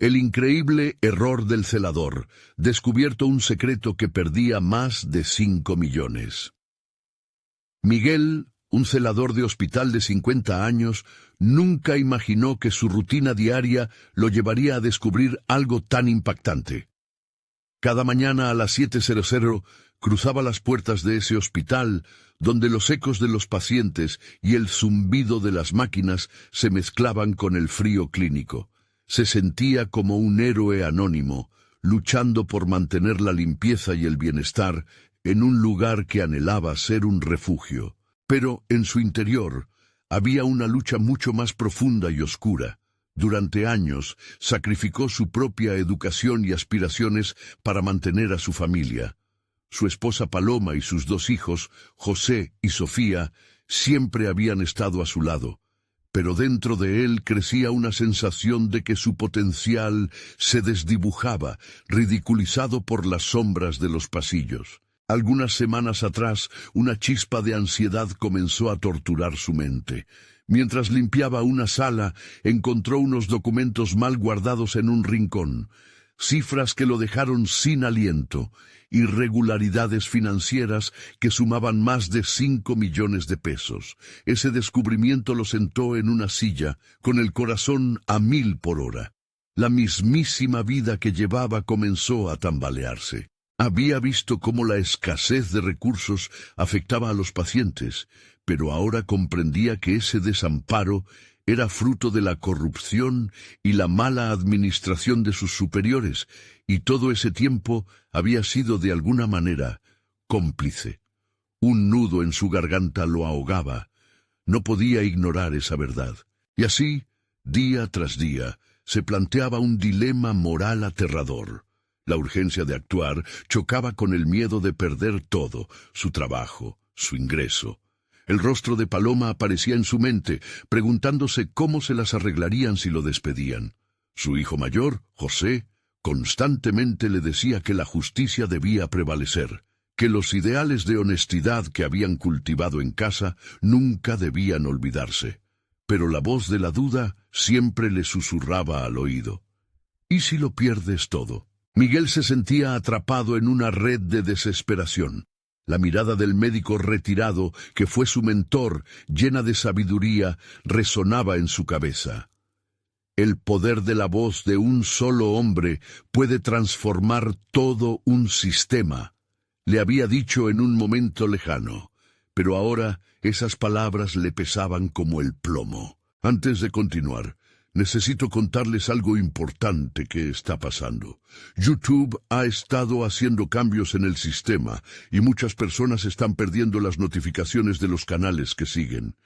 El increíble error del celador, descubierto un secreto que perdía más de 5 millones. Miguel, un celador de hospital de 50 años, nunca imaginó que su rutina diaria lo llevaría a descubrir algo tan impactante. Cada mañana a las 7:00 cruzaba las puertas de ese hospital, donde los ecos de los pacientes y el zumbido de las máquinas se mezclaban con el frío clínico. Se sentía como un héroe anónimo, luchando por mantener la limpieza y el bienestar en un lugar que anhelaba ser un refugio. Pero en su interior había una lucha mucho más profunda y oscura. Durante años sacrificó su propia educación y aspiraciones para mantener a su familia. Su esposa Paloma y sus 2 hijos, José y Sofía, siempre habían estado a su lado. Pero dentro de él crecía una sensación de que su potencial se desdibujaba, ridiculizado por las sombras de los pasillos. Algunas semanas atrás, una chispa de ansiedad comenzó a torturar su mente. Mientras limpiaba una sala, encontró unos documentos mal guardados en un rincón. Cifras que lo dejaron sin aliento, irregularidades financieras que sumaban más de 5 millones de pesos. Ese descubrimiento lo sentó en una silla, con el corazón a 1000 por hora. La mismísima vida que llevaba comenzó a tambalearse. Había visto cómo la escasez de recursos afectaba a los pacientes, pero ahora comprendía que ese desamparo era fruto de la corrupción y la mala administración de sus superiores, y todo ese tiempo había sido de alguna manera cómplice. Un nudo en su garganta lo ahogaba. No podía ignorar esa verdad. Y así, día tras día, se planteaba un dilema moral aterrador. La urgencia de actuar chocaba con el miedo de perder todo, su trabajo, su ingreso. El rostro de Paloma aparecía en su mente, preguntándose cómo se las arreglarían si lo despedían. Su hijo mayor, José, constantemente le decía que la justicia debía prevalecer, que los ideales de honestidad que habían cultivado en casa nunca debían olvidarse. Pero la voz de la duda siempre le susurraba al oído: ¿y si lo pierdes todo? Miguel se sentía atrapado en una red de desesperación. La mirada del médico retirado, que fue su mentor, llena de sabiduría, resonaba en su cabeza. El poder de la voz de un solo hombre puede transformar todo un sistema, le había dicho en un momento lejano, pero ahora esas palabras le pesaban como el plomo. Antes de continuar, necesito contarles algo importante que está pasando. YouTube ha estado haciendo cambios en el sistema y muchas personas están perdiendo las notificaciones de los canales que siguen.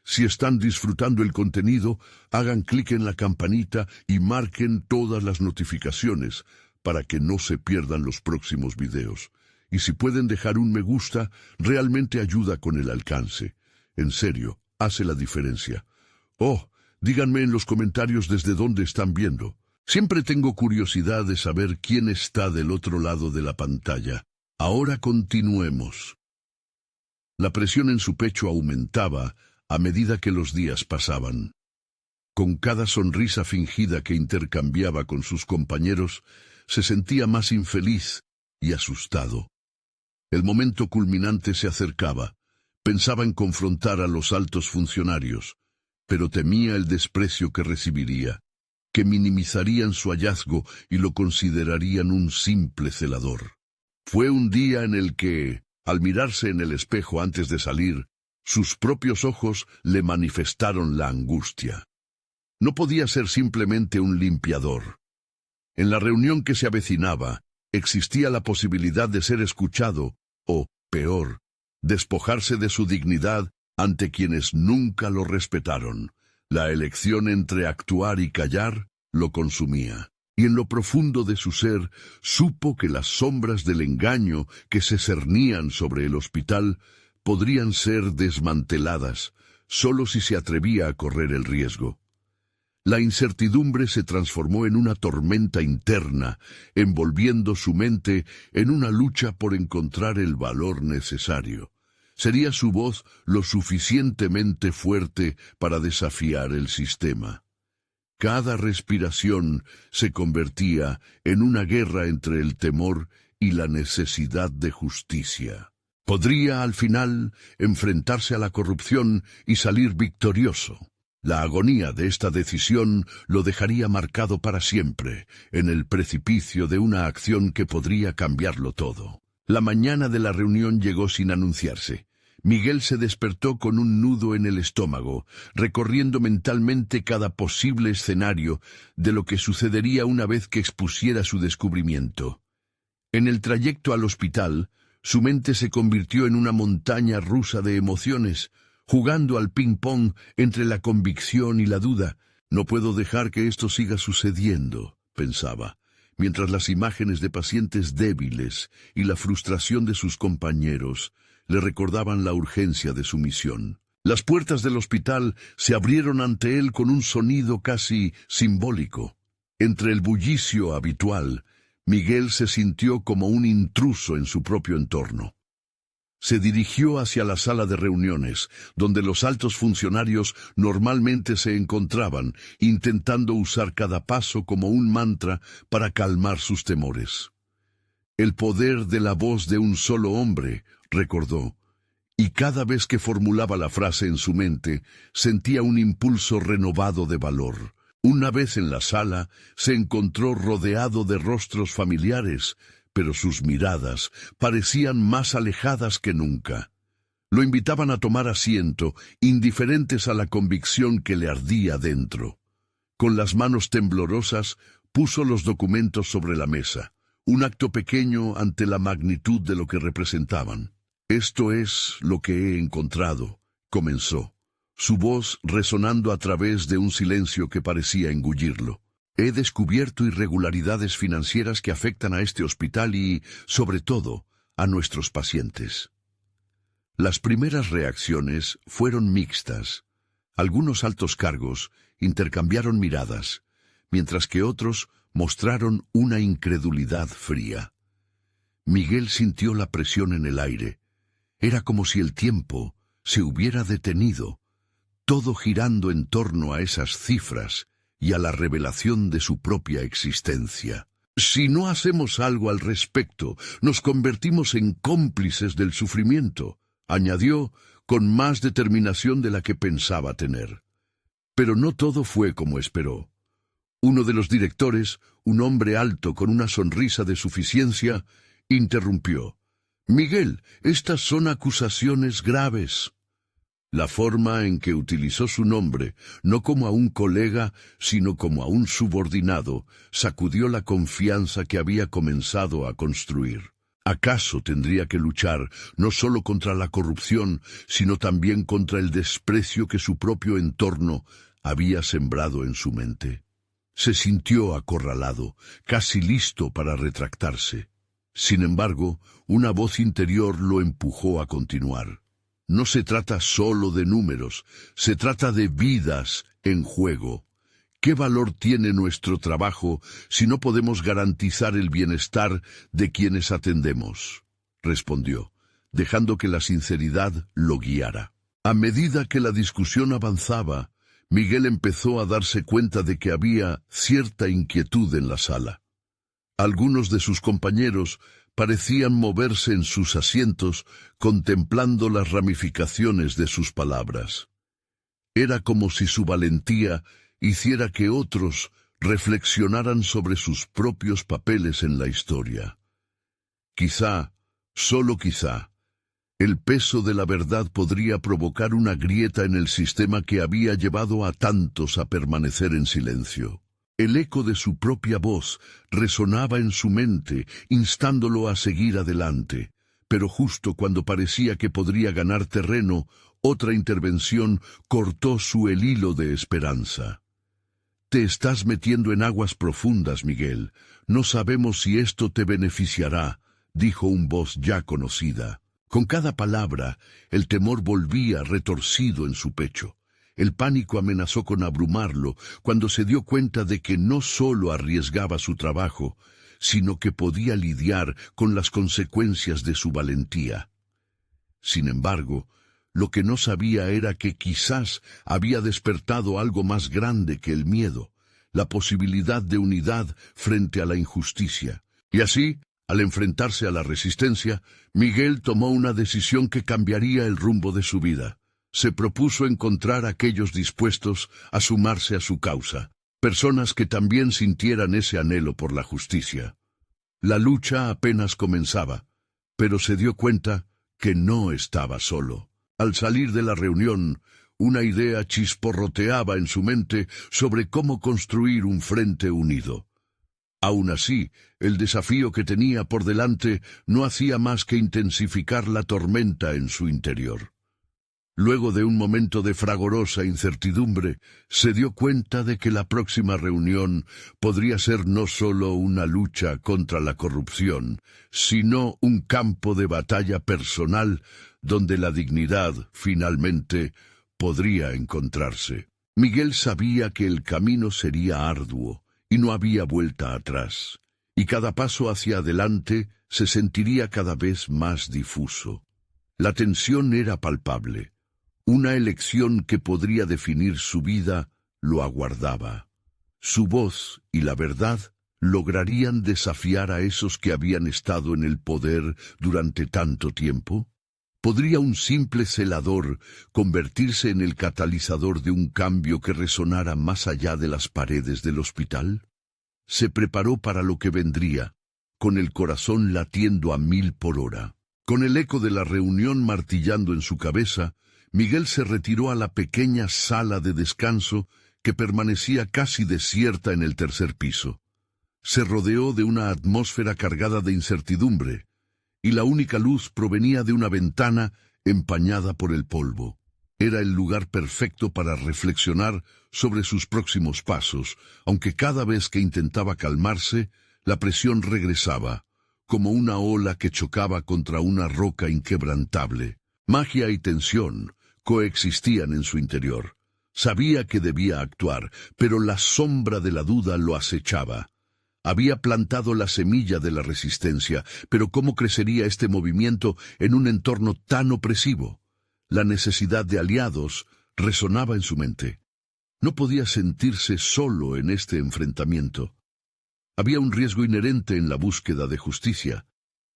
Si están disfrutando el contenido, hagan clic en la campanita y marquen todas las notificaciones para que no se pierdan los próximos videos. Y si pueden dejar un me gusta, realmente ayuda con el alcance. En serio, hace la diferencia. Díganme en los comentarios desde dónde están viendo. Siempre tengo curiosidad de saber quién está del otro lado de la pantalla. Ahora continuemos. La presión en su pecho aumentaba a medida que los días pasaban. Con cada sonrisa fingida que intercambiaba con sus compañeros, se sentía más infeliz y asustado. El momento culminante se acercaba. Pensaba en confrontar a los altos funcionarios, pero temía el desprecio que recibiría, que minimizarían su hallazgo y lo considerarían un simple celador. Fue un día en el que, al mirarse en el espejo antes de salir, sus propios ojos le manifestaron la angustia. No podía ser simplemente un limpiador. En la reunión que se avecinaba, existía la posibilidad de ser escuchado, o, peor, despojarse de su dignidad ante quienes nunca lo respetaron. La elección entre actuar y callar lo consumía, y en lo profundo de su ser supo que las sombras del engaño que se cernían sobre el hospital podrían ser desmanteladas solo si se atrevía a correr el riesgo. La incertidumbre se transformó en una tormenta interna, envolviendo su mente en una lucha por encontrar el valor necesario. ¿Sería su voz lo suficientemente fuerte para desafiar el sistema? Cada respiración se convertía en una guerra entre el temor y la necesidad de justicia. Podría, al final, enfrentarse a la corrupción y salir victorioso. La agonía de esta decisión lo dejaría marcado para siempre, en el precipicio de una acción que podría cambiarlo todo. La mañana de la reunión llegó sin anunciarse. Miguel se despertó con un nudo en el estómago, recorriendo mentalmente cada posible escenario de lo que sucedería una vez que expusiera su descubrimiento. En el trayecto al hospital, su mente se convirtió en una montaña rusa de emociones, jugando al ping-pong entre la convicción y la duda. No puedo dejar que esto siga sucediendo, pensaba, mientras las imágenes de pacientes débiles y la frustración de sus compañeros le recordaban la urgencia de su misión. Las puertas del hospital se abrieron ante él con un sonido casi simbólico. Entre el bullicio habitual, Miguel se sintió como un intruso en su propio entorno. Se dirigió hacia la sala de reuniones, donde los altos funcionarios normalmente se encontraban, intentando usar cada paso como un mantra para calmar sus temores. El poder de la voz de un solo hombre, recordó, y cada vez que formulaba la frase en su mente, sentía un impulso renovado de valor. Una vez en la sala, se encontró rodeado de rostros familiares, pero sus miradas parecían más alejadas que nunca. Lo invitaban a tomar asiento, indiferentes a la convicción que le ardía dentro. Con las manos temblorosas, puso los documentos sobre la mesa, un acto pequeño ante la magnitud de lo que representaban. «Esto es lo que he encontrado», comenzó, su voz resonando a través de un silencio que parecía engullirlo. «He descubierto irregularidades financieras que afectan a este hospital y, sobre todo, a nuestros pacientes». Las primeras reacciones fueron mixtas. Algunos altos cargos intercambiaron miradas, mientras que otros mostraron una incredulidad fría. Miguel sintió la presión en el aire. Era como si el tiempo se hubiera detenido, todo girando en torno a esas cifras y a la revelación de su propia existencia. «Si no hacemos algo al respecto, nos convertimos en cómplices del sufrimiento», añadió con más determinación de la que pensaba tener. Pero no todo fue como esperó. Uno de los directores, un hombre alto con una sonrisa de suficiencia, interrumpió. «Miguel, estas son acusaciones graves». La forma en que utilizó su nombre, no como a un colega, sino como a un subordinado, sacudió la confianza que había comenzado a construir. ¿Acaso tendría que luchar no solo contra la corrupción, sino también contra el desprecio que su propio entorno había sembrado en su mente? Se sintió acorralado, casi listo para retractarse. Sin embargo, una voz interior lo empujó a continuar. No se trata solo de números, se trata de vidas en juego. ¿Qué valor tiene nuestro trabajo si no podemos garantizar el bienestar de quienes atendemos?, respondió, dejando que la sinceridad lo guiara. A medida que la discusión avanzaba, Miguel empezó a darse cuenta de que había cierta inquietud en la sala. Algunos de sus compañeros parecían moverse en sus asientos contemplando las ramificaciones de sus palabras. Era como si su valentía hiciera que otros reflexionaran sobre sus propios papeles en la historia. Quizá, solo quizá, el peso de la verdad podría provocar una grieta en el sistema que había llevado a tantos a permanecer en silencio. El eco de su propia voz resonaba en su mente, instándolo a seguir adelante, pero justo cuando parecía que podría ganar terreno, otra intervención cortó el hilo de esperanza. «Te estás metiendo en aguas profundas, Miguel. No sabemos si esto te beneficiará», dijo una voz ya conocida. Con cada palabra, el temor volvía retorcido en su pecho. El pánico amenazó con abrumarlo cuando se dio cuenta de que no solo arriesgaba su trabajo, sino que podía lidiar con las consecuencias de su valentía. Sin embargo, lo que no sabía era que quizás había despertado algo más grande que el miedo, la posibilidad de unidad frente a la injusticia. Y así, al enfrentarse a la resistencia, Miguel tomó una decisión que cambiaría el rumbo de su vida. Se propuso encontrar a aquellos dispuestos a sumarse a su causa, personas que también sintieran ese anhelo por la justicia. La lucha apenas comenzaba, pero se dio cuenta que no estaba solo. Al salir de la reunión, una idea chisporroteaba en su mente sobre cómo construir un frente unido. Aún así, el desafío que tenía por delante no hacía más que intensificar la tormenta en su interior. Luego de un momento de fragorosa incertidumbre, se dio cuenta de que la próxima reunión podría ser no solo una lucha contra la corrupción, sino un campo de batalla personal donde la dignidad, finalmente, podría encontrarse. Miguel sabía que el camino sería arduo y no había vuelta atrás, y cada paso hacia adelante se sentiría cada vez más difuso. La tensión era palpable. Una elección que podría definir su vida lo aguardaba. Su voz y la verdad lograrían desafiar a esos que habían estado en el poder durante tanto tiempo. ¿Podría un simple celador convertirse en el catalizador de un cambio que resonara más allá de las paredes del hospital? Se preparó para lo que vendría, con el corazón latiendo a 1000 por hora. Con el eco de la reunión martillando en su cabeza, Miguel se retiró a la pequeña sala de descanso que permanecía casi desierta en el tercer piso. Se rodeó de una atmósfera cargada de incertidumbre, y la única luz provenía de una ventana empañada por el polvo. Era el lugar perfecto para reflexionar sobre sus próximos pasos, aunque cada vez que intentaba calmarse, la presión regresaba, como una ola que chocaba contra una roca inquebrantable. Magia y tensión coexistían en su interior. Sabía que debía actuar, pero la sombra de la duda lo acechaba. Había plantado la semilla de la resistencia, pero ¿cómo crecería este movimiento en un entorno tan opresivo? La necesidad de aliados resonaba en su mente. No podía sentirse solo en este enfrentamiento. Había un riesgo inherente en la búsqueda de justicia,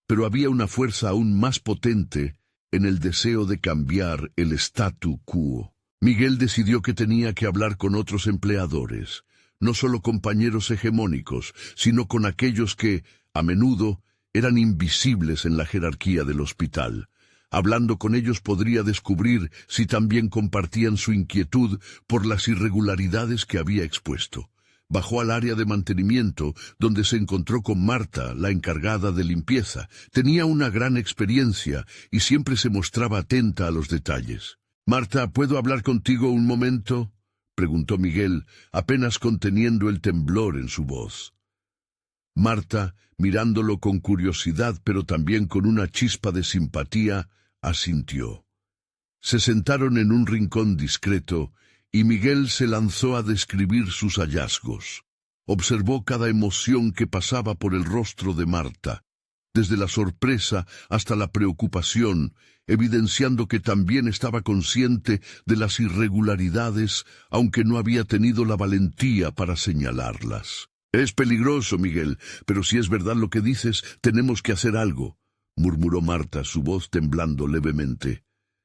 pero había una fuerza aún más potente en el deseo de cambiar el statu quo. Miguel decidió que tenía que hablar con otros empleadores, no solo compañeros hegemónicos, sino con aquellos que, a menudo, eran invisibles en la jerarquía del hospital. Hablando con ellos podría descubrir si también compartían su inquietud por las irregularidades que había expuesto. Bajó al área de mantenimiento, donde se encontró con Marta, la encargada de limpieza. Tenía una gran experiencia y siempre se mostraba atenta a los detalles. «Marta, ¿puedo hablar contigo un momento?», preguntó Miguel, apenas conteniendo el temblor en su voz. Marta, mirándolo con curiosidad pero también con una chispa de simpatía, asintió. Se sentaron en un rincón discreto y Miguel se lanzó a describir sus hallazgos. Observó cada emoción que pasaba por el rostro de Marta, desde la sorpresa hasta la preocupación, evidenciando que también estaba consciente de las irregularidades, aunque no había tenido la valentía para señalarlas. «Es peligroso, Miguel, pero si es verdad lo que dices, tenemos que hacer algo», murmuró Marta, su voz temblando levemente.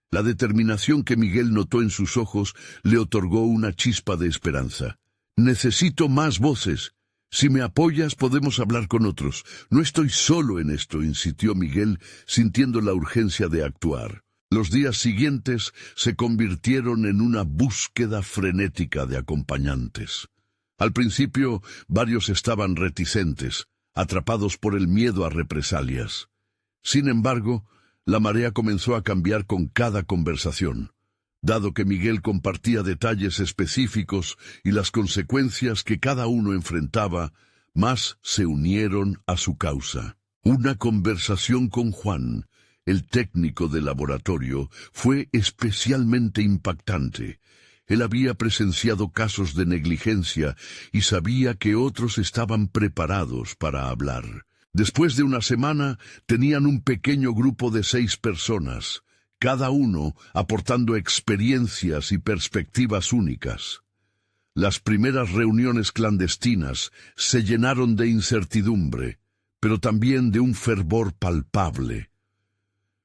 La determinación que Miguel notó en sus ojos le otorgó una chispa de esperanza. «Necesito más voces. Si me apoyas, podemos hablar con otros. No estoy solo en esto», insistió Miguel, sintiendo la urgencia de actuar. Los días siguientes se convirtieron en una búsqueda frenética de acompañantes. Al principio, varios estaban reticentes, atrapados por el miedo a represalias. Sin embargo, la marea comenzó a cambiar con cada conversación. Dado que Miguel compartía detalles específicos y las consecuencias que cada uno enfrentaba, más se unieron a su causa. Una conversación con Juan, el técnico de laboratorio, fue especialmente impactante. Él había presenciado casos de negligencia y sabía que otros estaban preparados para hablar. Después de una semana, tenían un pequeño grupo de 6 personas, cada uno aportando experiencias y perspectivas únicas. Las primeras reuniones clandestinas se llenaron de incertidumbre, pero también de un fervor palpable.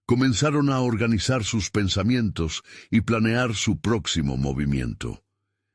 Comenzaron a organizar sus pensamientos y planear su próximo movimiento.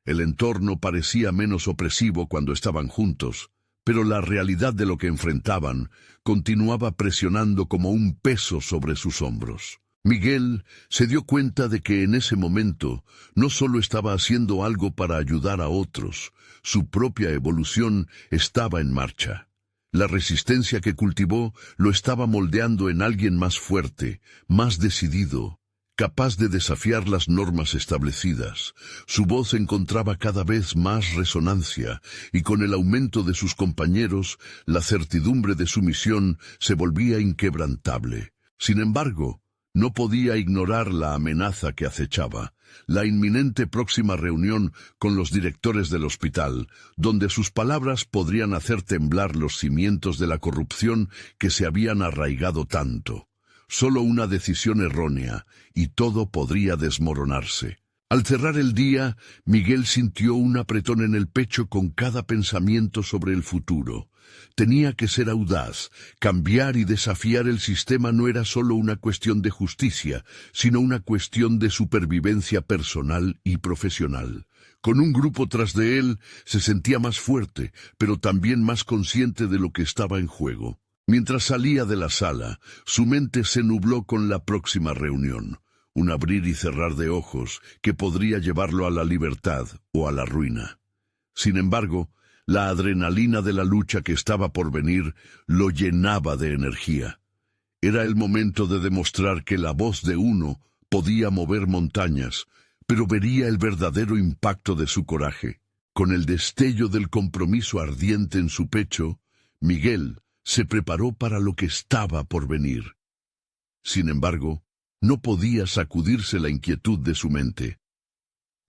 El entorno parecía menos opresivo cuando estaban juntos, pero la realidad de lo que enfrentaban continuaba presionando como un peso sobre sus hombros. Miguel se dio cuenta de que en ese momento no solo estaba haciendo algo para ayudar a otros, su propia evolución estaba en marcha. La resistencia que cultivó lo estaba moldeando en alguien más fuerte, más decidido, capaz de desafiar las normas establecidas. Su voz encontraba cada vez más resonancia, y con el aumento de sus compañeros, la certidumbre de su misión se volvía inquebrantable. Sin embargo, no podía ignorar la amenaza que acechaba, la inminente próxima reunión con los directores del hospital, donde sus palabras podrían hacer temblar los cimientos de la corrupción que se habían arraigado tanto. Solo una decisión errónea, y todo podría desmoronarse. Al cerrar el día, Miguel sintió un apretón en el pecho con cada pensamiento sobre el futuro. Tenía que ser audaz. Cambiar y desafiar el sistema no era solo una cuestión de justicia, sino una cuestión de supervivencia personal y profesional. Con un grupo tras de él, se sentía más fuerte, pero también más consciente de lo que estaba en juego. Mientras salía de la sala, su mente se nubló con la próxima reunión, un abrir y cerrar de ojos que podría llevarlo a la libertad o a la ruina. Sin embargo, la adrenalina de la lucha que estaba por venir lo llenaba de energía. Era el momento de demostrar que la voz de uno podía mover montañas, pero vería el verdadero impacto de su coraje. Con el destello del compromiso ardiente en su pecho, Miguel se preparó para lo que estaba por venir. Sin embargo, no podía sacudirse la inquietud de su mente.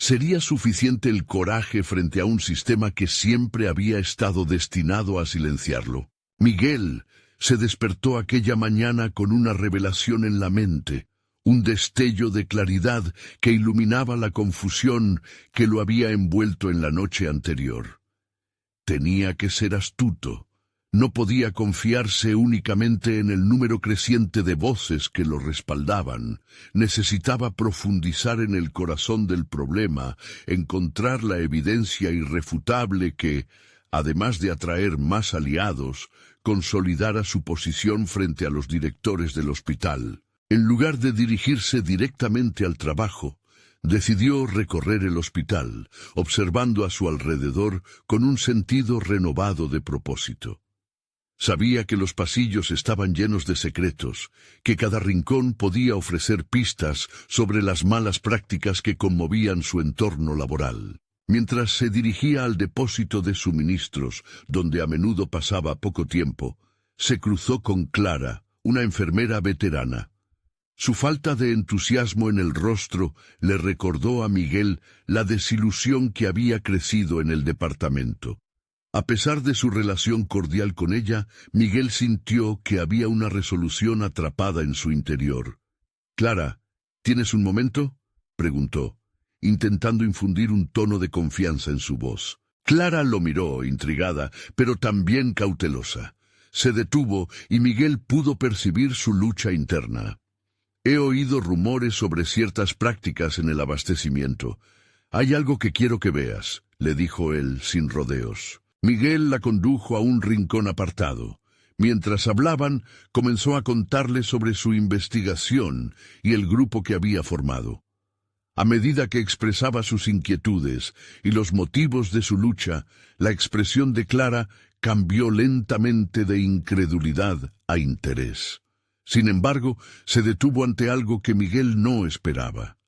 ¿Sería suficiente el coraje frente a un sistema que siempre había estado destinado a silenciarlo? Miguel se despertó aquella mañana con una revelación en la mente, un destello de claridad que iluminaba la confusión que lo había envuelto en la noche anterior. Tenía que ser astuto. No podía confiarse únicamente en el número creciente de voces que lo respaldaban. Necesitaba profundizar en el corazón del problema, encontrar la evidencia irrefutable que, además de atraer más aliados, consolidara su posición frente a los directores del hospital. En lugar de dirigirse directamente al trabajo, decidió recorrer el hospital, observando a su alrededor con un sentido renovado de propósito. Sabía que los pasillos estaban llenos de secretos, que cada rincón podía ofrecer pistas sobre las malas prácticas que conmovían su entorno laboral. Mientras se dirigía al depósito de suministros, donde a menudo pasaba poco tiempo, se cruzó con Clara, una enfermera veterana. Su falta de entusiasmo en el rostro le recordó a Miguel la desilusión que había crecido en el departamento. A pesar de su relación cordial con ella, Miguel sintió que había una resolución atrapada en su interior. «Clara, ¿tienes un momento?», preguntó, intentando infundir un tono de confianza en su voz. Clara lo miró, intrigada, pero también cautelosa. Se detuvo y Miguel pudo percibir su lucha interna. «He oído rumores sobre ciertas prácticas en el abastecimiento. Hay algo que quiero que veas», le dijo él sin rodeos. Miguel la condujo a un rincón apartado. Mientras hablaban, comenzó a contarle sobre su investigación y el grupo que había formado. A medida que expresaba sus inquietudes y los motivos de su lucha, la expresión de Clara cambió lentamente de incredulidad a interés. Sin embargo, se detuvo ante algo que Miguel no esperaba.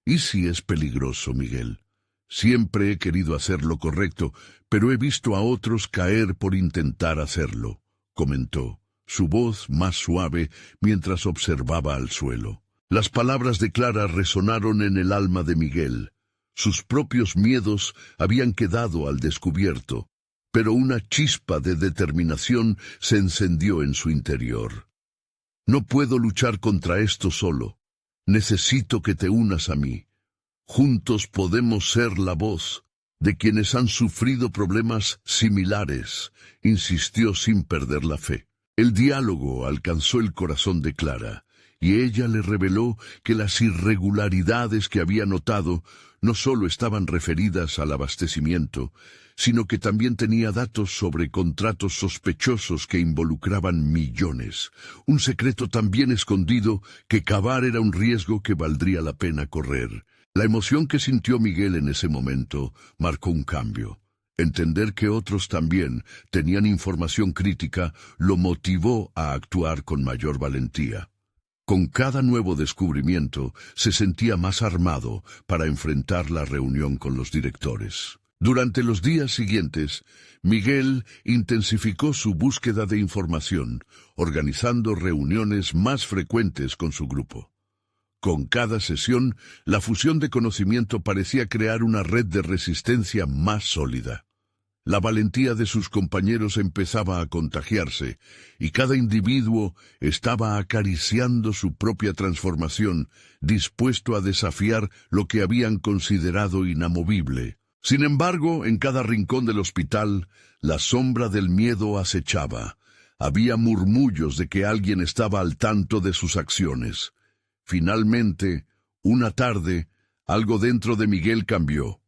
«¿Y si es peligroso, Miguel? Siempre he querido hacer lo correcto, pero he visto a otros caer por intentar hacerlo», comentó, su voz más suave mientras observaba al suelo. Las palabras de Clara resonaron en el alma de Miguel. Sus propios miedos habían quedado al descubierto, pero una chispa de determinación se encendió en su interior. «No puedo luchar contra esto solo. Necesito que te unas a mí. Juntos podemos ser la voz», de quienes han sufrido problemas similares, insistió sin perder la fe. El diálogo alcanzó el corazón de Clara, y ella le reveló que las irregularidades que había notado no solo estaban referidas al abastecimiento, sino que también tenía datos sobre contratos sospechosos que involucraban millones, un secreto tan bien escondido que cavar era un riesgo que valdría la pena correr. La emoción que sintió Miguel en ese momento marcó un cambio. Entender que otros también tenían información crítica lo motivó a actuar con mayor valentía. Con cada nuevo descubrimiento se sentía más armado para enfrentar la reunión con los directores. Durante los días siguientes, Miguel intensificó su búsqueda de información, organizando reuniones más frecuentes con su grupo. Con cada sesión, la fusión de conocimiento parecía crear una red de resistencia más sólida. La valentía de sus compañeros empezaba a contagiarse, y cada individuo estaba acariciando su propia transformación, dispuesto a desafiar lo que habían considerado inamovible. Sin embargo, en cada rincón del hospital, la sombra del miedo acechaba. Había murmullos de que alguien estaba al tanto de sus acciones. Finalmente, una tarde, algo dentro de Miguel cambió.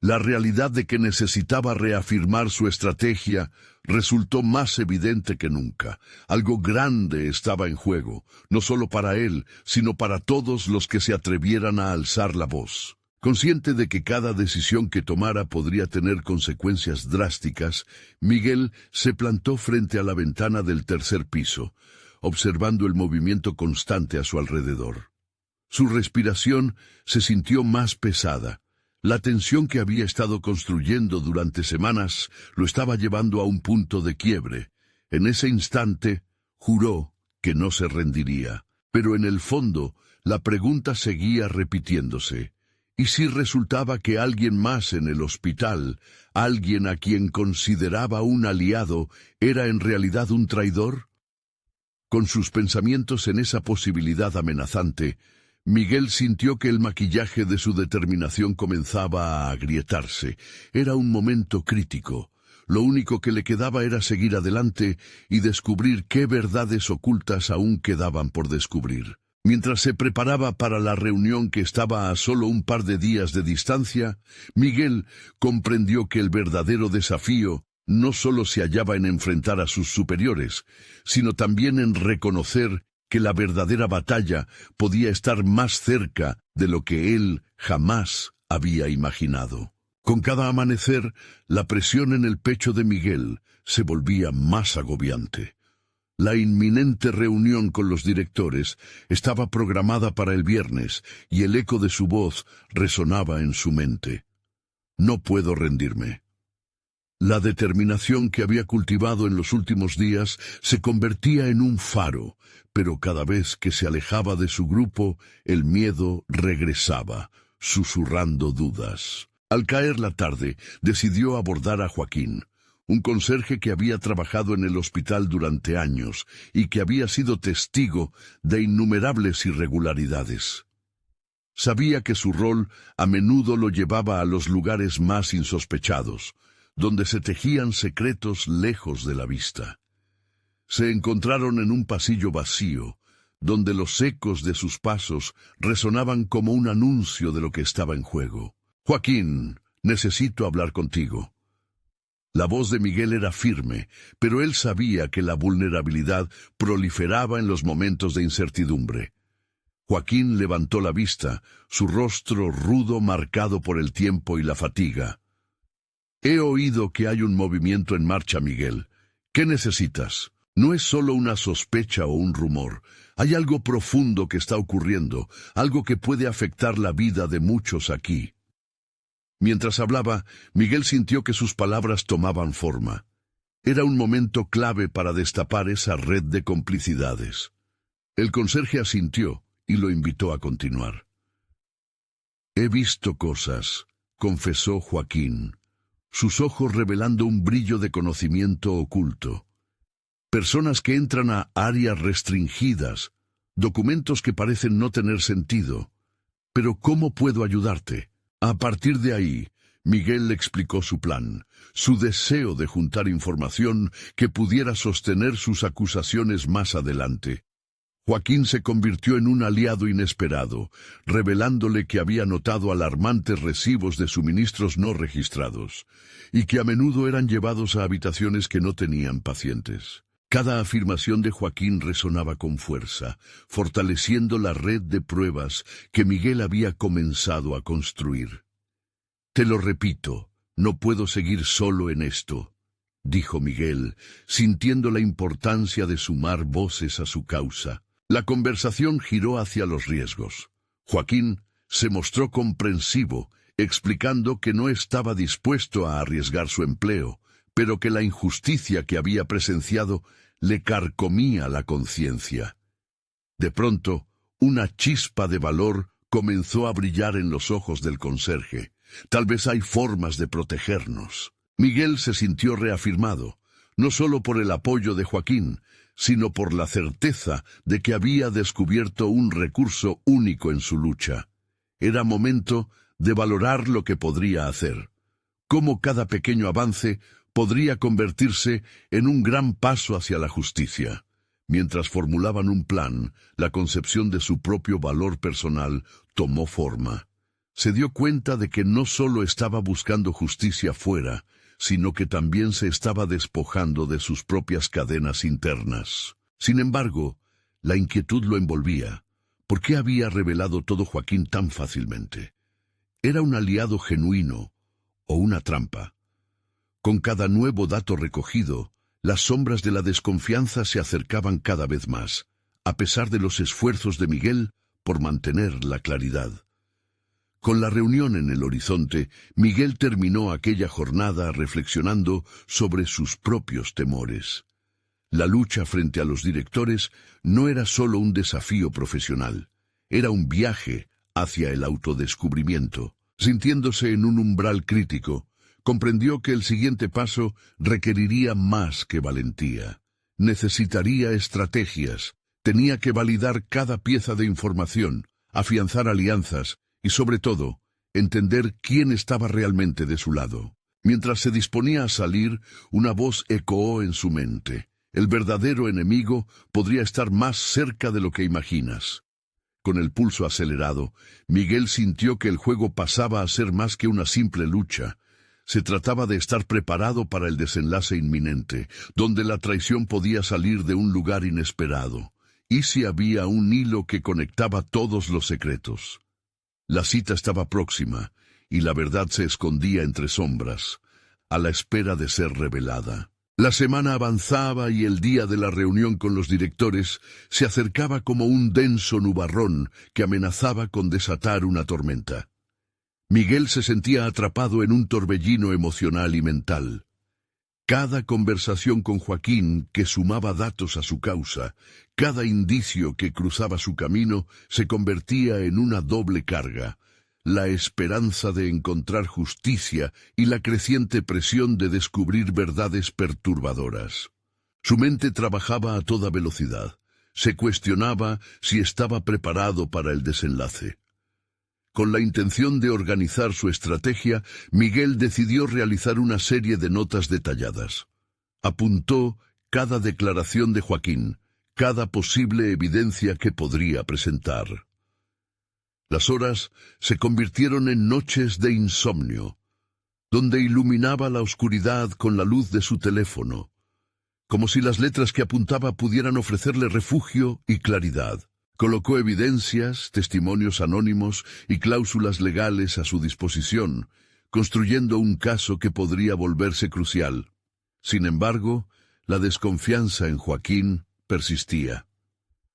La realidad de que necesitaba reafirmar su estrategia resultó más evidente que nunca. Algo grande estaba en juego, no solo para él, sino para todos los que se atrevieran a alzar la voz. Consciente de que cada decisión que tomara podría tener consecuencias drásticas, Miguel se plantó frente a la ventana del tercer piso, observando el movimiento constante a su alrededor. Su respiración se sintió más pesada. La tensión que había estado construyendo durante semanas lo estaba llevando a un punto de quiebre. En ese instante, juró que no se rendiría. Pero en el fondo, la pregunta seguía repitiéndose. ¿Y si resultaba que alguien más en el hospital, alguien a quien consideraba un aliado, era en realidad un traidor? Con sus pensamientos en esa posibilidad amenazante, Miguel sintió que el maquillaje de su determinación comenzaba a agrietarse. Era un momento crítico. Lo único que le quedaba era seguir adelante y descubrir qué verdades ocultas aún quedaban por descubrir. Mientras se preparaba para la reunión que estaba a solo un par de días de distancia, Miguel comprendió que el verdadero desafío no solo se hallaba en enfrentar a sus superiores, sino también en reconocer que la verdadera batalla podía estar más cerca de lo que él jamás había imaginado. Con cada amanecer, la presión en el pecho de Miguel se volvía más agobiante. La inminente reunión con los directores estaba programada para el viernes y el eco de su voz resonaba en su mente. No puedo rendirme. La determinación que había cultivado en los últimos días se convertía en un faro, pero cada vez que se alejaba de su grupo, el miedo regresaba, susurrando dudas. Al caer la tarde, decidió abordar a Joaquín, un conserje que había trabajado en el hospital durante años y que había sido testigo de innumerables irregularidades. Sabía que su rol a menudo lo llevaba a los lugares más insospechados, donde se tejían secretos lejos de la vista. Se encontraron en un pasillo vacío, donde los ecos de sus pasos resonaban como un anuncio de lo que estaba en juego. «Joaquín, necesito hablar contigo». La voz de Miguel era firme, pero él sabía que la vulnerabilidad proliferaba en los momentos de incertidumbre. Joaquín levantó la vista, su rostro rudo marcado por el tiempo y la fatiga. «He oído que hay un movimiento en marcha, Miguel. ¿Qué necesitas? No es solo una sospecha o un rumor. Hay algo profundo que está ocurriendo, algo que puede afectar la vida de muchos aquí». Mientras hablaba, Miguel sintió que sus palabras tomaban forma. Era un momento clave para destapar esa red de complicidades. El conserje asintió y lo invitó a continuar. «He visto cosas», confesó Joaquín, sus ojos revelando un brillo de conocimiento oculto. Personas que entran a áreas restringidas, documentos que parecen no tener sentido. «Pero ¿cómo puedo ayudarte?» A partir de ahí, Miguel le explicó su plan, su deseo de juntar información que pudiera sostener sus acusaciones más adelante. Joaquín se convirtió en un aliado inesperado, revelándole que había notado alarmantes recibos de suministros no registrados, y que a menudo eran llevados a habitaciones que no tenían pacientes. Cada afirmación de Joaquín resonaba con fuerza, fortaleciendo la red de pruebas que Miguel había comenzado a construir. «Te lo repito, no puedo seguir solo en esto», dijo Miguel, sintiendo la importancia de sumar voces a su causa. La conversación giró hacia los riesgos. Joaquín se mostró comprensivo, explicando que no estaba dispuesto a arriesgar su empleo, pero que la injusticia que había presenciado le carcomía la conciencia. De pronto, una chispa de valor comenzó a brillar en los ojos del conserje. «Tal vez hay formas de protegernos». Miguel se sintió reafirmado, no solo por el apoyo de Joaquín, sino por la certeza de que había descubierto un recurso único en su lucha. Era momento de valorar lo que podría hacer, cómo cada pequeño avance podría convertirse en un gran paso hacia la justicia. Mientras formulaban un plan, la concepción de su propio valor personal tomó forma. Se dio cuenta de que no solo estaba buscando justicia fuera, sino que también se estaba despojando de sus propias cadenas internas. Sin embargo, la inquietud lo envolvía. ¿Por qué había revelado todo Joaquín tan fácilmente? ¿Era un aliado genuino o una trampa? Con cada nuevo dato recogido, las sombras de la desconfianza se acercaban cada vez más, a pesar de los esfuerzos de Miguel por mantener la claridad. Con la reunión en el horizonte, Miguel terminó aquella jornada reflexionando sobre sus propios temores. La lucha frente a los directores no era solo un desafío profesional, era un viaje hacia el autodescubrimiento. Sintiéndose en un umbral crítico, comprendió que el siguiente paso requeriría más que valentía. Necesitaría estrategias, tenía que validar cada pieza de información, afianzar alianzas, y sobre todo, entender quién estaba realmente de su lado. Mientras se disponía a salir, una voz ecoó en su mente. El verdadero enemigo podría estar más cerca de lo que imaginas. Con el pulso acelerado, Miguel sintió que el juego pasaba a ser más que una simple lucha. Se trataba de estar preparado para el desenlace inminente, donde la traición podía salir de un lugar inesperado. ¿Y si había un hilo que conectaba todos los secretos? La cita estaba próxima, y la verdad se escondía entre sombras, a la espera de ser revelada. La semana avanzaba y el día de la reunión con los directores se acercaba como un denso nubarrón que amenazaba con desatar una tormenta. Miguel se sentía atrapado en un torbellino emocional y mental. Cada conversación con Joaquín que sumaba datos a su causa, cada indicio que cruzaba su camino, se convertía en una doble carga: la esperanza de encontrar justicia y la creciente presión de descubrir verdades perturbadoras. Su mente trabajaba a toda velocidad. Se cuestionaba si estaba preparado para el desenlace. Con la intención de organizar su estrategia, Miguel decidió realizar una serie de notas detalladas. Apuntó cada declaración de Joaquín, cada posible evidencia que podría presentar. Las horas se convirtieron en noches de insomnio, donde iluminaba la oscuridad con la luz de su teléfono, como si las letras que apuntaba pudieran ofrecerle refugio y claridad. Colocó evidencias, testimonios anónimos y cláusulas legales a su disposición, construyendo un caso que podría volverse crucial. Sin embargo, la desconfianza en Joaquín persistía.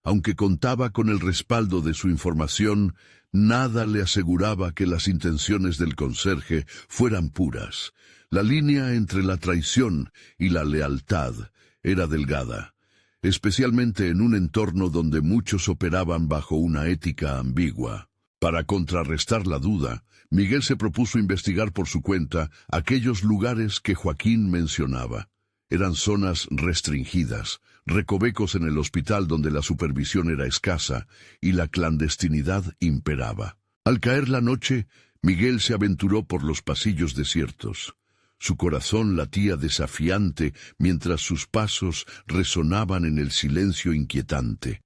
Aunque contaba con el respaldo de su información, nada le aseguraba que las intenciones del conserje fueran puras. La línea entre la traición y la lealtad era delgada, especialmente en un entorno donde muchos operaban bajo una ética ambigua. Para contrarrestar la duda, Miguel se propuso investigar por su cuenta aquellos lugares que Joaquín mencionaba. Eran zonas restringidas, recovecos en el hospital donde la supervisión era escasa y la clandestinidad imperaba. Al caer la noche, Miguel se aventuró por los pasillos desiertos. Su corazón latía desafiante mientras sus pasos resonaban en el silencio inquietante.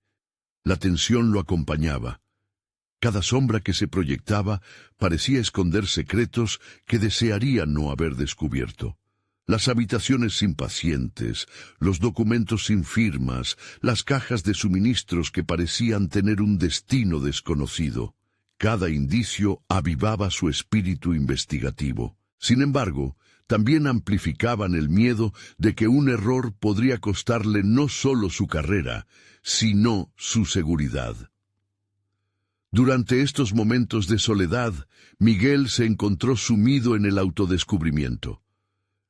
La tensión lo acompañaba. Cada sombra que se proyectaba parecía esconder secretos que desearía no haber descubierto. Las habitaciones sin pacientes, los documentos sin firmas, las cajas de suministros que parecían tener un destino desconocido. Cada indicio avivaba su espíritu investigativo. Sin embargo, también amplificaban el miedo de que un error podría costarle no solo su carrera, sino su seguridad. Durante estos momentos de soledad, Miguel se encontró sumido en el autodescubrimiento.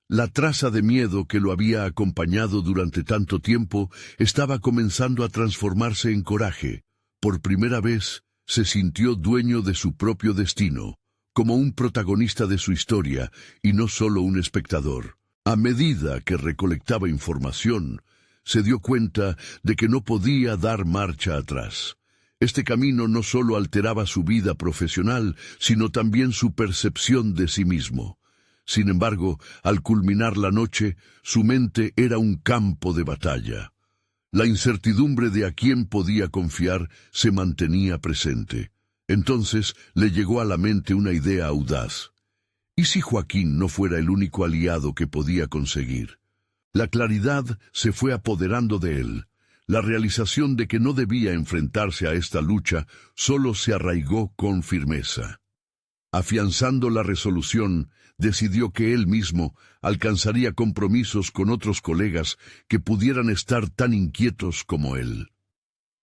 La traza de miedo que lo había acompañado durante tanto tiempo estaba comenzando a transformarse en coraje. Por primera vez, se sintió dueño de su propio destino, como un protagonista de su historia y no solo un espectador. A medida que recolectaba información, se dio cuenta de que no podía dar marcha atrás. Este camino no solo alteraba su vida profesional, sino también su percepción de sí mismo. Sin embargo, al culminar la noche, su mente era un campo de batalla. La incertidumbre de a quién podía confiar se mantenía presente. Entonces le llegó a la mente una idea audaz. ¿Y si Joaquín no fuera el único aliado que podía conseguir? La claridad se fue apoderando de él. La realización de que no debía enfrentarse a esta lucha solo se arraigó con firmeza. Afianzando la resolución, decidió que él mismo alcanzaría compromisos con otros colegas que pudieran estar tan inquietos como él.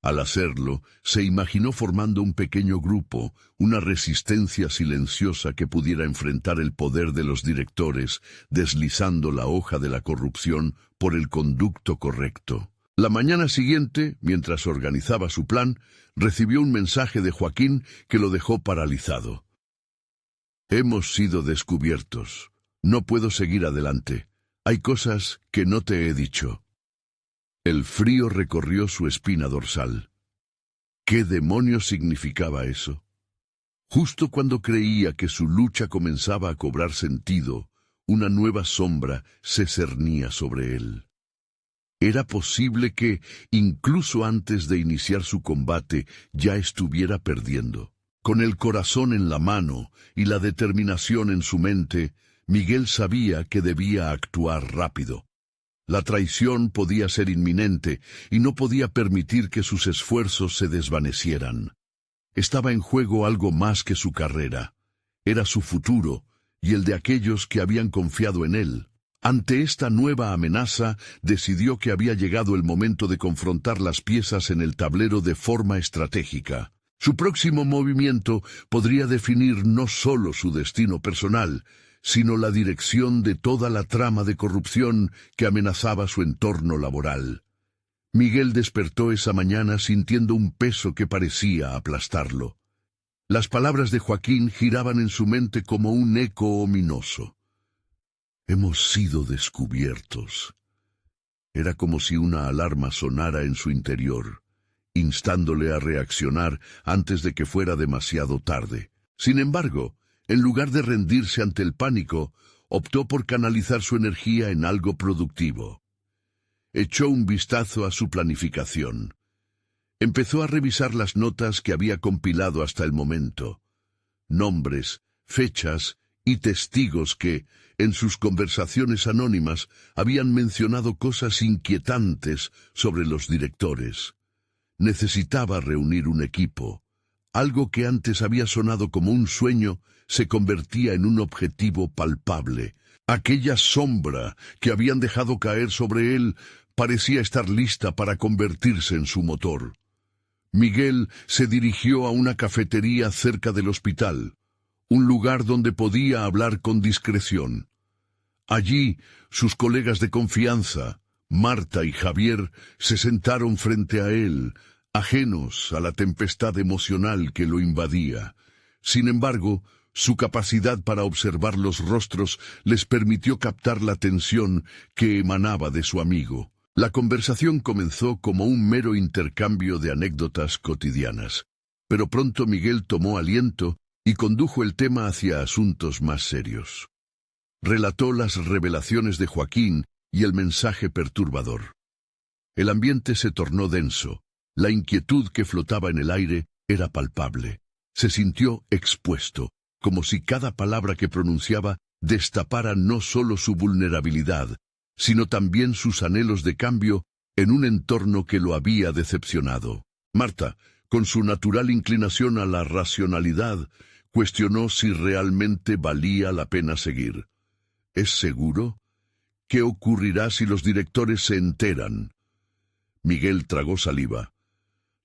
Al hacerlo, se imaginó formando un pequeño grupo, una resistencia silenciosa que pudiera enfrentar el poder de los directores, deslizando la hoja de la corrupción por el conducto correcto. La mañana siguiente, mientras organizaba su plan, recibió un mensaje de Joaquín que lo dejó paralizado. Hemos sido descubiertos. No puedo seguir adelante. Hay cosas que no te he dicho. El frío recorrió su espina dorsal. ¿Qué demonios significaba eso? Justo cuando creía que su lucha comenzaba a cobrar sentido, una nueva sombra se cernía sobre él. Era posible que, incluso antes de iniciar su combate, ya estuviera perdiendo. Con el corazón en la mano y la determinación en su mente, Miguel sabía que debía actuar rápido. La traición podía ser inminente y no podía permitir que sus esfuerzos se desvanecieran. Estaba en juego algo más que su carrera. Era su futuro y el de aquellos que habían confiado en él. Ante esta nueva amenaza, decidió que había llegado el momento de confrontar las piezas en el tablero de forma estratégica. Su próximo movimiento podría definir no solo su destino personal, sino la dirección de toda la trama de corrupción que amenazaba su entorno laboral. Miguel despertó esa mañana sintiendo un peso que parecía aplastarlo. Las palabras de Joaquín giraban en su mente como un eco ominoso. Hemos sido descubiertos. Era como si una alarma sonara en su interior, instándole a reaccionar antes de que fuera demasiado tarde. Sin embargo, en lugar de rendirse ante el pánico, optó por canalizar su energía en algo productivo. Echó un vistazo a su planificación. Empezó a revisar las notas que había compilado hasta el momento. Nombres, fechas y testigos que, en sus conversaciones anónimas, habían mencionado cosas inquietantes sobre los directores. Necesitaba reunir un equipo. Algo que antes había sonado como un sueño se convertía en un objetivo palpable. Aquella sombra que habían dejado caer sobre él parecía estar lista para convertirse en su motor. Miguel se dirigió a una cafetería cerca del hospital, un lugar donde podía hablar con discreción. Allí, sus colegas de confianza, Marta y Javier, se sentaron frente a él, ajenos a la tempestad emocional que lo invadía. Sin embargo, su capacidad para observar los rostros les permitió captar la tensión que emanaba de su amigo. La conversación comenzó como un mero intercambio de anécdotas cotidianas, pero pronto Miguel tomó aliento y condujo el tema hacia asuntos más serios. Relató las revelaciones de Joaquín y el mensaje perturbador. El ambiente se tornó denso. La inquietud que flotaba en el aire era palpable. Se sintió expuesto, como si cada palabra que pronunciaba destapara no solo su vulnerabilidad, sino también sus anhelos de cambio en un entorno que lo había decepcionado. Marta, con su natural inclinación a la racionalidad, cuestionó si realmente valía la pena seguir. ¿Es seguro? ¿Qué ocurrirá si los directores se enteran? Miguel tragó saliva.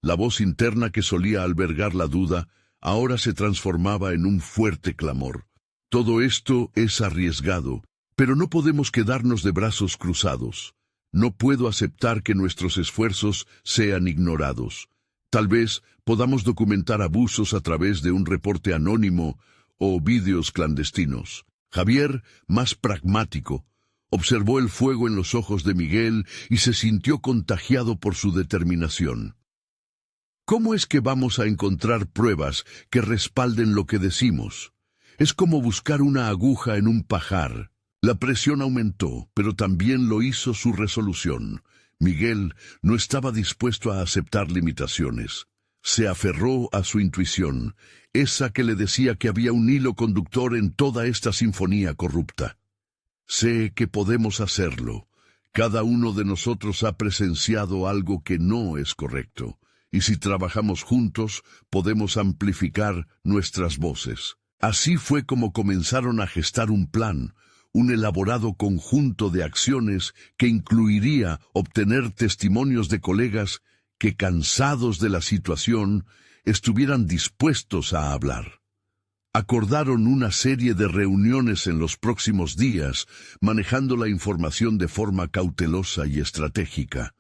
La voz interna que solía albergar la duda ahora se transformaba en un fuerte clamor. Todo esto es arriesgado, pero no podemos quedarnos de brazos cruzados. No puedo aceptar que nuestros esfuerzos sean ignorados. Tal vez podamos documentar abusos a través de un reporte anónimo o vídeos clandestinos. Javier, más pragmático, observó el fuego en los ojos de Miguel y se sintió contagiado por su determinación. ¿Cómo es que vamos a encontrar pruebas que respalden lo que decimos? Es como buscar una aguja en un pajar. La presión aumentó, pero también lo hizo su resolución. Miguel no estaba dispuesto a aceptar limitaciones. Se aferró a su intuición, esa que le decía que había un hilo conductor en toda esta sinfonía corrupta. Sé que podemos hacerlo. Cada uno de nosotros ha presenciado algo que no es correcto, y si trabajamos juntos, podemos amplificar nuestras voces. Así fue como comenzaron a gestar un plan, un elaborado conjunto de acciones que incluiría obtener testimonios de colegas que, cansados de la situación, estuvieran dispuestos a hablar. Acordaron una serie de reuniones en los próximos días, manejando la información de forma cautelosa y estratégica.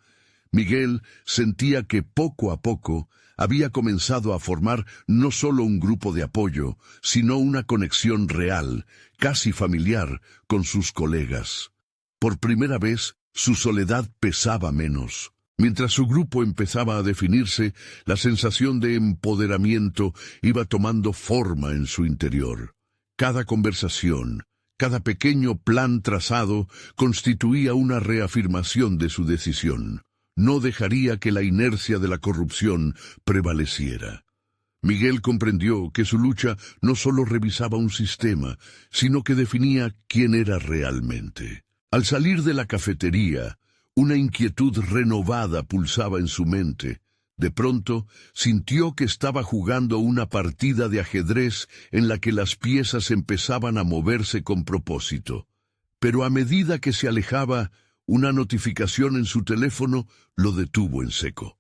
Miguel sentía que poco a poco había comenzado a formar no solo un grupo de apoyo, sino una conexión real, casi familiar, con sus colegas. Por primera vez, su soledad pesaba menos. Mientras su grupo empezaba a definirse, la sensación de empoderamiento iba tomando forma en su interior. Cada conversación, cada pequeño plan trazado, constituía una reafirmación de su decisión. No dejaría que la inercia de la corrupción prevaleciera. Miguel comprendió que su lucha no solo revisaba un sistema, sino que definía quién era realmente. Al salir de la cafetería, una inquietud renovada pulsaba en su mente. De pronto, sintió que estaba jugando una partida de ajedrez en la que las piezas empezaban a moverse con propósito. Pero a medida que se alejaba, una notificación en su teléfono lo detuvo en seco.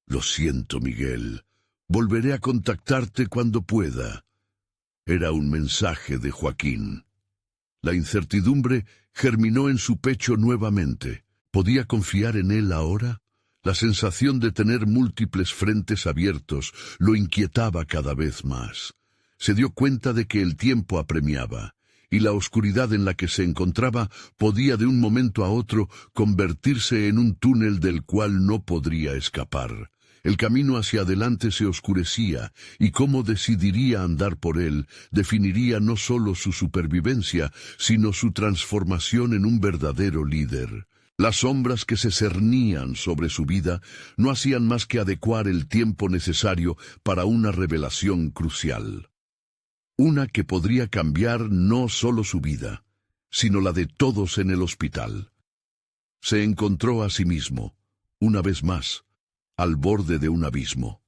«Lo siento, Miguel. Volveré a contactarte cuando pueda». Era un mensaje de Joaquín. La incertidumbre germinó en su pecho nuevamente. ¿Podía confiar en él ahora? La sensación de tener múltiples frentes abiertos lo inquietaba cada vez más. Se dio cuenta de que el tiempo apremiaba, y la oscuridad en la que se encontraba podía de un momento a otro convertirse en un túnel del cual no podría escapar. El camino hacia adelante se oscurecía, y cómo decidiría andar por él definiría no solo su supervivencia, sino su transformación en un verdadero líder. Las sombras que se cernían sobre su vida no hacían más que adecuar el tiempo necesario para una revelación crucial. Una que podría cambiar no solo su vida, sino la de todos en el hospital. Se encontró a sí mismo, una vez más, al borde de un abismo.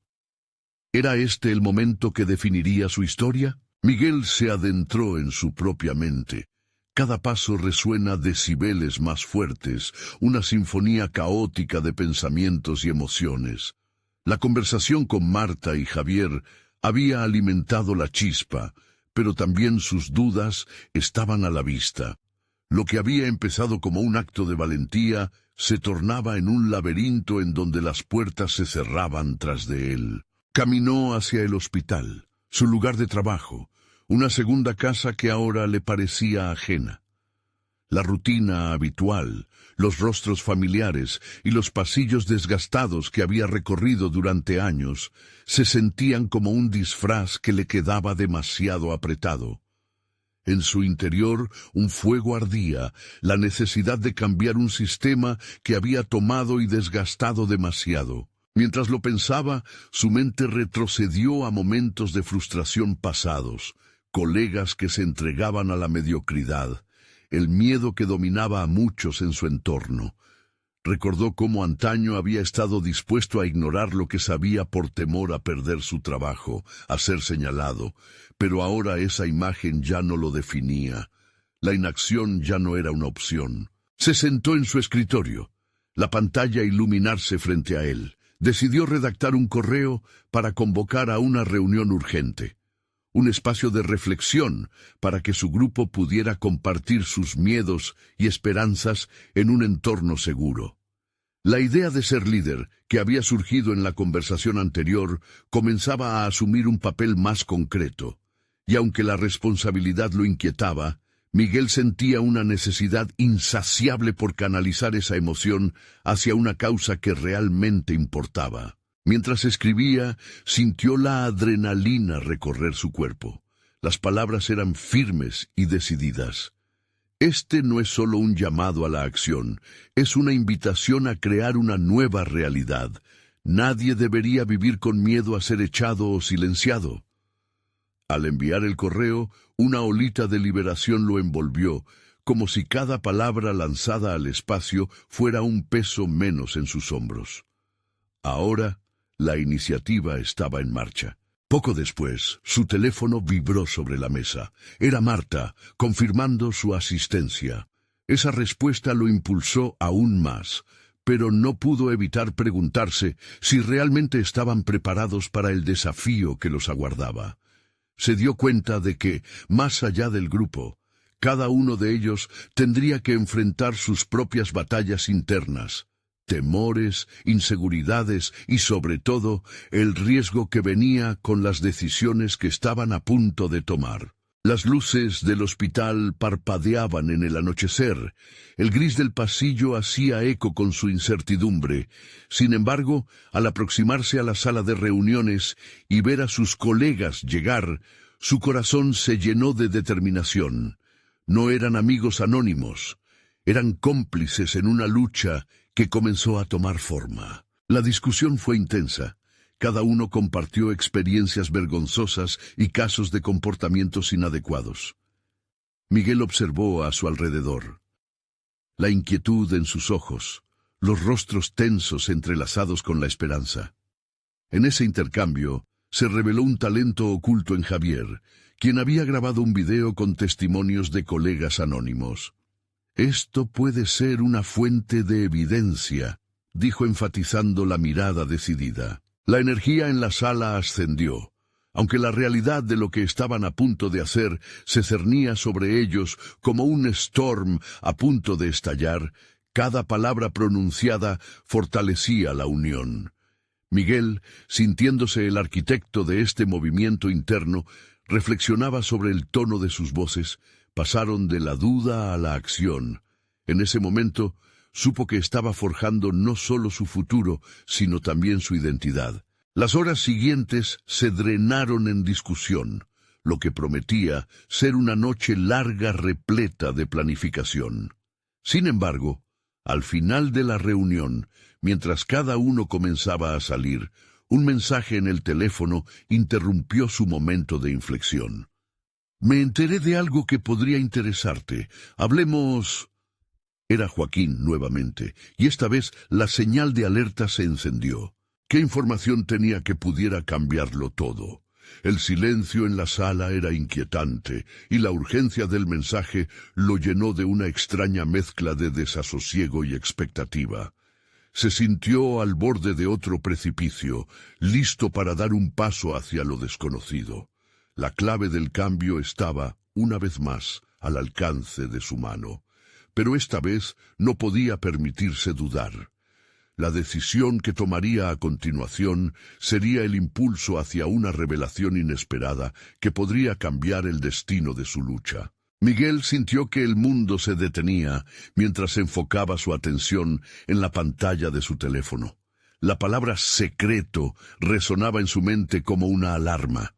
¿Era este el momento que definiría su historia? Miguel se adentró en su propia mente. Cada paso resuena decibeles más fuertes, una sinfonía caótica de pensamientos y emociones. La conversación con Marta y Javier había alimentado la chispa, pero también sus dudas estaban a la vista. Lo que había empezado como un acto de valentía se tornaba en un laberinto en donde las puertas se cerraban tras de él. Caminó hacia el hospital, su lugar de trabajo, una segunda casa que ahora le parecía ajena. La rutina habitual, los rostros familiares y los pasillos desgastados que había recorrido durante años se sentían como un disfraz que le quedaba demasiado apretado. En su interior un fuego ardía, la necesidad de cambiar un sistema que había tomado y desgastado demasiado. Mientras lo pensaba, su mente retrocedió a momentos de frustración pasados, colegas que se entregaban a la mediocridad, el miedo que dominaba a muchos en su entorno. Recordó cómo antaño había estado dispuesto a ignorar lo que sabía por temor a perder su trabajo, a ser señalado, pero ahora esa imagen ya no lo definía. La inacción ya no era una opción. Se sentó en su escritorio, la pantalla iluminarse frente a él. Decidió redactar un correo para convocar a una reunión urgente, un espacio de reflexión para que su grupo pudiera compartir sus miedos y esperanzas en un entorno seguro. La idea de ser líder, que había surgido en la conversación anterior, comenzaba a asumir un papel más concreto, y aunque la responsabilidad lo inquietaba, Miguel sentía una necesidad insaciable por canalizar esa emoción hacia una causa que realmente importaba. Mientras escribía, sintió la adrenalina recorrer su cuerpo. Las palabras eran firmes y decididas. Este no es solo un llamado a la acción, es una invitación a crear una nueva realidad. Nadie debería vivir con miedo a ser echado o silenciado. Al enviar el correo, una olita de liberación lo envolvió, como si cada palabra lanzada al espacio fuera un peso menos en sus hombros. Ahora, la iniciativa estaba en marcha. Poco después, su teléfono vibró sobre la mesa. Era Marta, confirmando su asistencia. Esa respuesta lo impulsó aún más, pero no pudo evitar preguntarse si realmente estaban preparados para el desafío que los aguardaba. Se dio cuenta de que, más allá del grupo, cada uno de ellos tendría que enfrentar sus propias batallas internas, temores, inseguridades y, sobre todo, el riesgo que venía con las decisiones que estaban a punto de tomar. Las luces del hospital parpadeaban en el anochecer. El gris del pasillo hacía eco con su incertidumbre. Sin embargo, al aproximarse a la sala de reuniones y ver a sus colegas llegar, su corazón se llenó de determinación. No eran amigos anónimos, eran cómplices en una lucha que comenzó a tomar forma. La discusión fue intensa. Cada uno compartió experiencias vergonzosas y casos de comportamientos inadecuados. Miguel observó a su alrededor. La inquietud en sus ojos, los rostros tensos entrelazados con la esperanza. En ese intercambio, se reveló un talento oculto en Javier, quien había grabado un video con testimonios de colegas anónimos. «Esto puede ser una fuente de evidencia», dijo enfatizando la mirada decidida. La energía en la sala ascendió. Aunque la realidad de lo que estaban a punto de hacer se cernía sobre ellos como un storm a punto de estallar, cada palabra pronunciada fortalecía la unión. Miguel, sintiéndose el arquitecto de este movimiento interno, reflexionaba sobre el tono de sus voces. Pasaron de la duda a la acción. En ese momento, supo que estaba forjando no solo su futuro, sino también su identidad. Las horas siguientes se drenaron en discusión, lo que prometía ser una noche larga repleta de planificación. Sin embargo, al final de la reunión, mientras cada uno comenzaba a salir, un mensaje en el teléfono interrumpió su momento de inflexión. «Me enteré de algo que podría interesarte. Hablemos...» Era Joaquín nuevamente, y esta vez la señal de alerta se encendió. ¿Qué información tenía que pudiera cambiarlo todo? El silencio en la sala era inquietante, y la urgencia del mensaje lo llenó de una extraña mezcla de desasosiego y expectativa. Se sintió al borde de otro precipicio, listo para dar un paso hacia lo desconocido. La clave del cambio estaba, una vez más, al alcance de su mano. Pero esta vez no podía permitirse dudar. La decisión que tomaría a continuación sería el impulso hacia una revelación inesperada que podría cambiar el destino de su lucha. Miguel sintió que el mundo se detenía mientras enfocaba su atención en la pantalla de su teléfono. La palabra secreto resonaba en su mente como una alarma.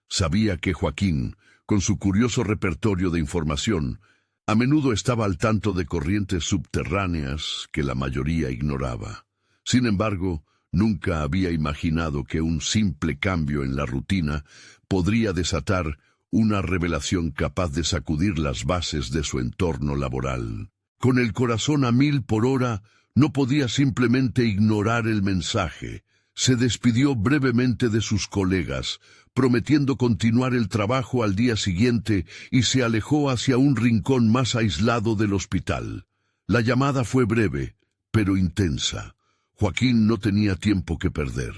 Sabía que Joaquín, con su curioso repertorio de información, a menudo estaba al tanto de corrientes subterráneas que la mayoría ignoraba. Sin embargo, nunca había imaginado que un simple cambio en la rutina podría desatar una revelación capaz de sacudir las bases de su entorno laboral. Con el corazón a 1000 por hora, no podía simplemente ignorar el mensaje. Se despidió brevemente de sus colegas, prometiendo continuar el trabajo al día siguiente, y se alejó hacia un rincón más aislado del hospital. La llamada fue breve, pero intensa. Joaquín no tenía tiempo que perder.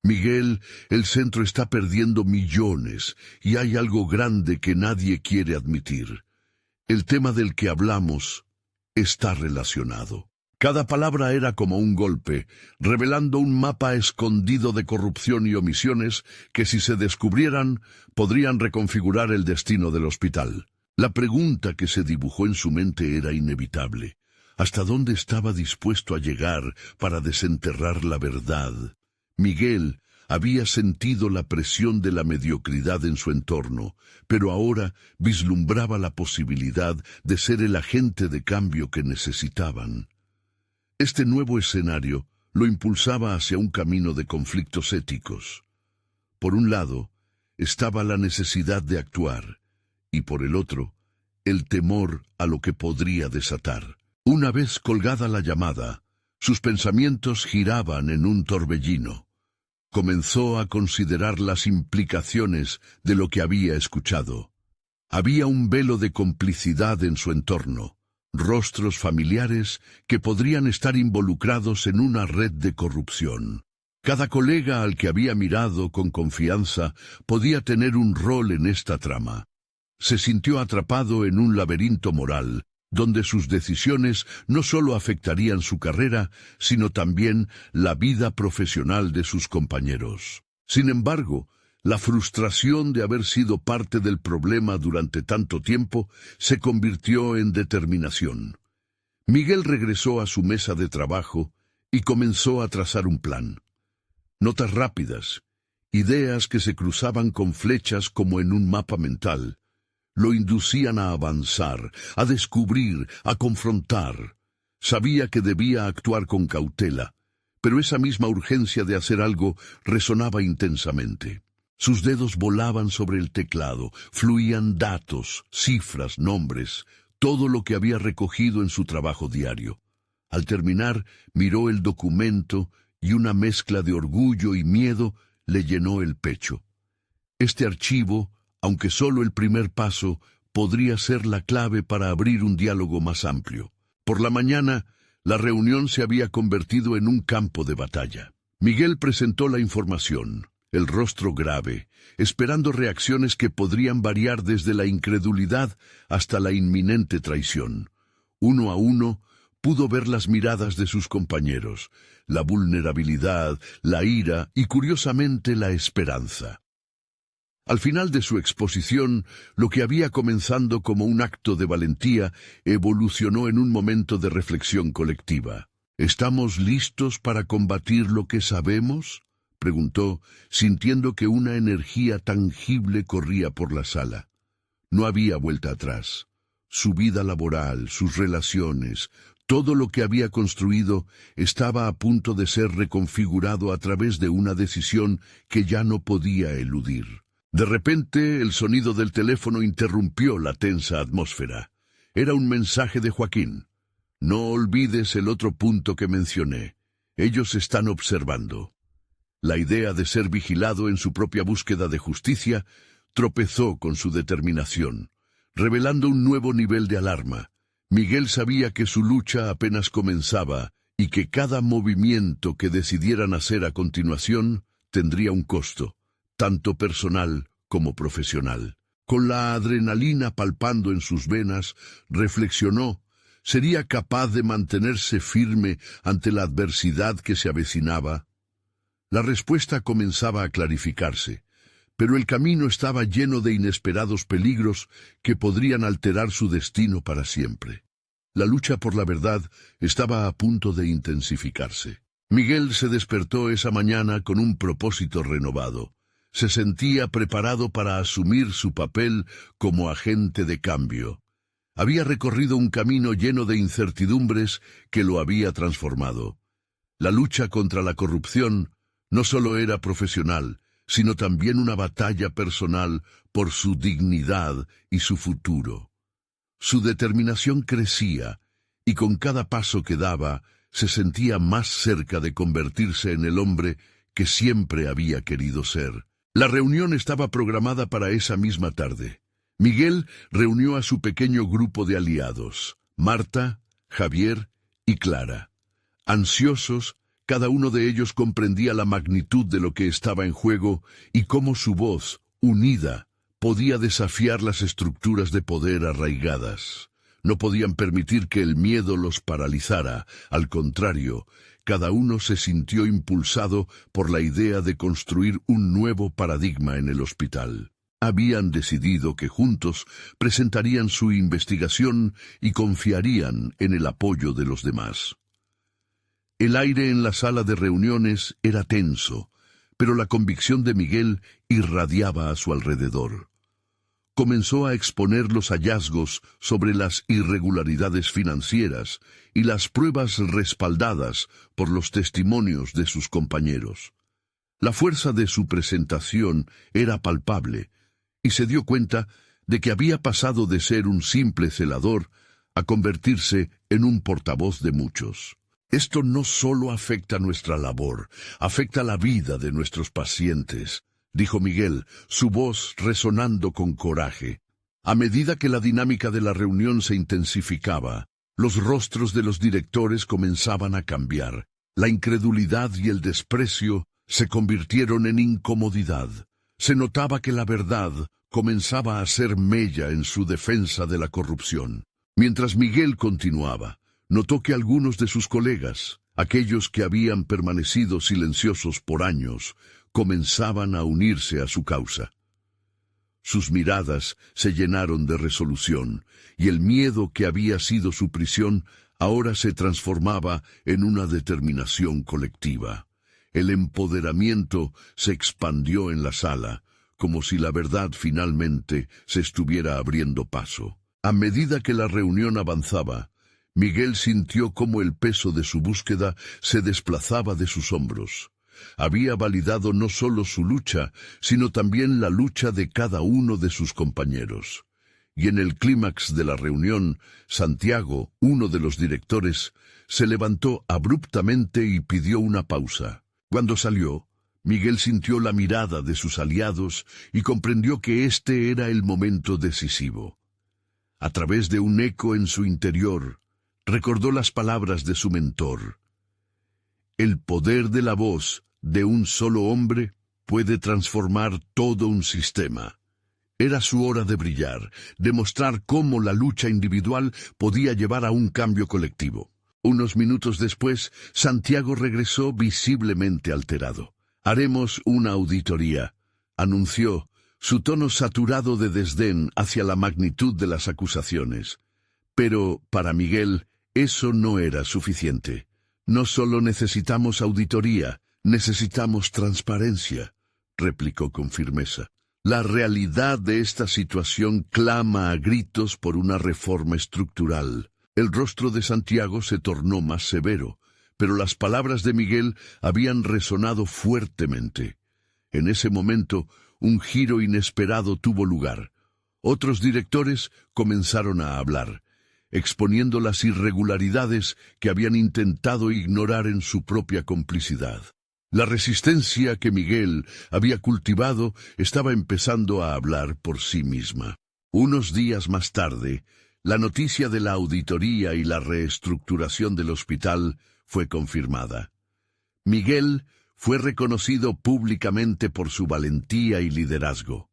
Miguel, el centro está perdiendo millones, y hay algo grande que nadie quiere admitir. El tema del que hablamos está relacionado. Cada palabra era como un golpe, revelando un mapa escondido de corrupción y omisiones que, si se descubrieran, podrían reconfigurar el destino del hospital. La pregunta que se dibujó en su mente era inevitable. ¿Hasta dónde estaba dispuesto a llegar para desenterrar la verdad? Miguel había sentido la presión de la mediocridad en su entorno, pero ahora vislumbraba la posibilidad de ser el agente de cambio que necesitaban. Este nuevo escenario lo impulsaba hacia un camino de conflictos éticos. Por un lado, estaba la necesidad de actuar, y por el otro, el temor a lo que podría desatar. Una vez colgada la llamada, sus pensamientos giraban en un torbellino. Comenzó a considerar las implicaciones de lo que había escuchado. Había un velo de complicidad en su entorno, rostros familiares que podrían estar involucrados en una red de corrupción. Cada colega al que había mirado con confianza podía tener un rol en esta trama. Se sintió atrapado en un laberinto moral, donde sus decisiones no solo afectarían su carrera, sino también la vida profesional de sus compañeros. Sin embargo, la frustración de haber sido parte del problema durante tanto tiempo se convirtió en determinación. Miguel regresó a su mesa de trabajo y comenzó a trazar un plan. Notas rápidas, ideas que se cruzaban con flechas como en un mapa mental, lo inducían a avanzar, a descubrir, a confrontar. Sabía que debía actuar con cautela, pero esa misma urgencia de hacer algo resonaba intensamente. Sus dedos volaban sobre el teclado, fluían datos, cifras, nombres, todo lo que había recogido en su trabajo diario. Al terminar, miró el documento y una mezcla de orgullo y miedo le llenó el pecho. Este archivo, aunque solo el primer paso, podría ser la clave para abrir un diálogo más amplio. Por la mañana, la reunión se había convertido en un campo de batalla. Miguel presentó la información, el rostro grave, esperando reacciones que podrían variar desde la incredulidad hasta la inminente traición. Uno a uno, pudo ver las miradas de sus compañeros, la vulnerabilidad, la ira y, curiosamente, la esperanza. Al final de su exposición, lo que había comenzado como un acto de valentía evolucionó en un momento de reflexión colectiva. ¿Estamos listos para combatir lo que sabemos?, preguntó, sintiendo que una energía tangible corría por la sala. No había vuelta atrás. Su vida laboral, sus relaciones, todo lo que había construido estaba a punto de ser reconfigurado a través de una decisión que ya no podía eludir. De repente, el sonido del teléfono interrumpió la tensa atmósfera. Era un mensaje de Joaquín. No olvides el otro punto que mencioné. Ellos están observando. La idea de ser vigilado en su propia búsqueda de justicia tropezó con su determinación, revelando un nuevo nivel de alarma. Miguel sabía que su lucha apenas comenzaba y que cada movimiento que decidieran hacer a continuación tendría un costo, tanto personal como profesional. Con la adrenalina palpando en sus venas, reflexionó, ¿sería capaz de mantenerse firme ante la adversidad que se avecinaba? La respuesta comenzaba a clarificarse, pero el camino estaba lleno de inesperados peligros que podrían alterar su destino para siempre. La lucha por la verdad estaba a punto de intensificarse. Miguel se despertó esa mañana con un propósito renovado. Se sentía preparado para asumir su papel como agente de cambio. Había recorrido un camino lleno de incertidumbres que lo había transformado. La lucha contra la corrupción no solo era profesional, sino también una batalla personal por su dignidad y su futuro. Su determinación crecía, y con cada paso que daba, se sentía más cerca de convertirse en el hombre que siempre había querido ser. La reunión estaba programada para esa misma tarde. Miguel reunió a su pequeño grupo de aliados, Marta, Javier y Clara. Ansiosos, cada uno de ellos comprendía la magnitud de lo que estaba en juego y cómo su voz, unida, podía desafiar las estructuras de poder arraigadas. No podían permitir que el miedo los paralizara. Al contrario, cada uno se sintió impulsado por la idea de construir un nuevo paradigma en el hospital. Habían decidido que juntos presentarían su investigación y confiarían en el apoyo de los demás. El aire en la sala de reuniones era tenso, pero la convicción de Miguel irradiaba a su alrededor. Comenzó a exponer los hallazgos sobre las irregularidades financieras y las pruebas respaldadas por los testimonios de sus compañeros. La fuerza de su presentación era palpable, y se dio cuenta de que había pasado de ser un simple celador a convertirse en un portavoz de muchos. Esto no solo afecta nuestra labor, afecta la vida de nuestros pacientes, dijo Miguel, su voz resonando con coraje. A medida que la dinámica de la reunión se intensificaba, los rostros de los directores comenzaban a cambiar. La incredulidad y el desprecio se convirtieron en incomodidad. Se notaba que la verdad comenzaba a hacer mella en su defensa de la corrupción. Mientras Miguel continuaba, notó que algunos de sus colegas, aquellos que habían permanecido silenciosos por años, comenzaban a unirse a su causa. Sus miradas se llenaron de resolución, y el miedo que había sido su prisión ahora se transformaba en una determinación colectiva. El empoderamiento se expandió en la sala, como si la verdad finalmente se estuviera abriendo paso. A medida que la reunión avanzaba, Miguel sintió cómo el peso de su búsqueda se desplazaba de sus hombros. Había validado no solo su lucha, sino también la lucha de cada uno de sus compañeros. Y en el clímax de la reunión, Santiago, uno de los directores, se levantó abruptamente y pidió una pausa. Cuando salió, Miguel sintió la mirada de sus aliados y comprendió que este era el momento decisivo. A través de un eco en su interior, recordó las palabras de su mentor. El poder de la voz de un solo hombre puede transformar todo un sistema. Era su hora de brillar, de mostrar cómo la lucha individual podía llevar a un cambio colectivo. Unos minutos después, Santiago regresó visiblemente alterado. «Haremos una auditoría», anunció, su tono saturado de desdén hacia la magnitud de las acusaciones. Pero, para Miguel, eso no era suficiente. «No solo necesitamos auditoría, necesitamos transparencia», replicó con firmeza. La realidad de esta situación clama a gritos por una reforma estructural. El rostro de Santiago se tornó más severo, pero las palabras de Miguel habían resonado fuertemente. En ese momento, un giro inesperado tuvo lugar. Otros directores comenzaron a hablar, exponiendo las irregularidades que habían intentado ignorar en su propia complicidad. La resistencia que Miguel había cultivado estaba empezando a hablar por sí misma. Unos días más tarde, la noticia de la auditoría y la reestructuración del hospital fue confirmada. Miguel fue reconocido públicamente por su valentía y liderazgo.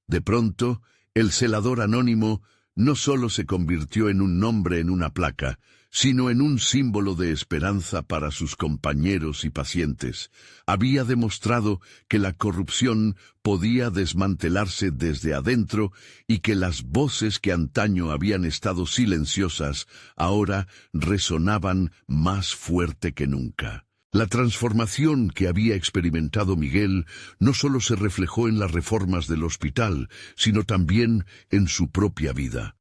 De pronto, el celador anónimo no solo se convirtió en un nombre en una placa, sino en un símbolo de esperanza para sus compañeros y pacientes. Había demostrado que la corrupción podía desmantelarse desde adentro y que las voces que antaño habían estado silenciosas ahora resonaban más fuerte que nunca. La transformación que había experimentado Miguel no solo se reflejó en las reformas del hospital, sino también en su propia vida.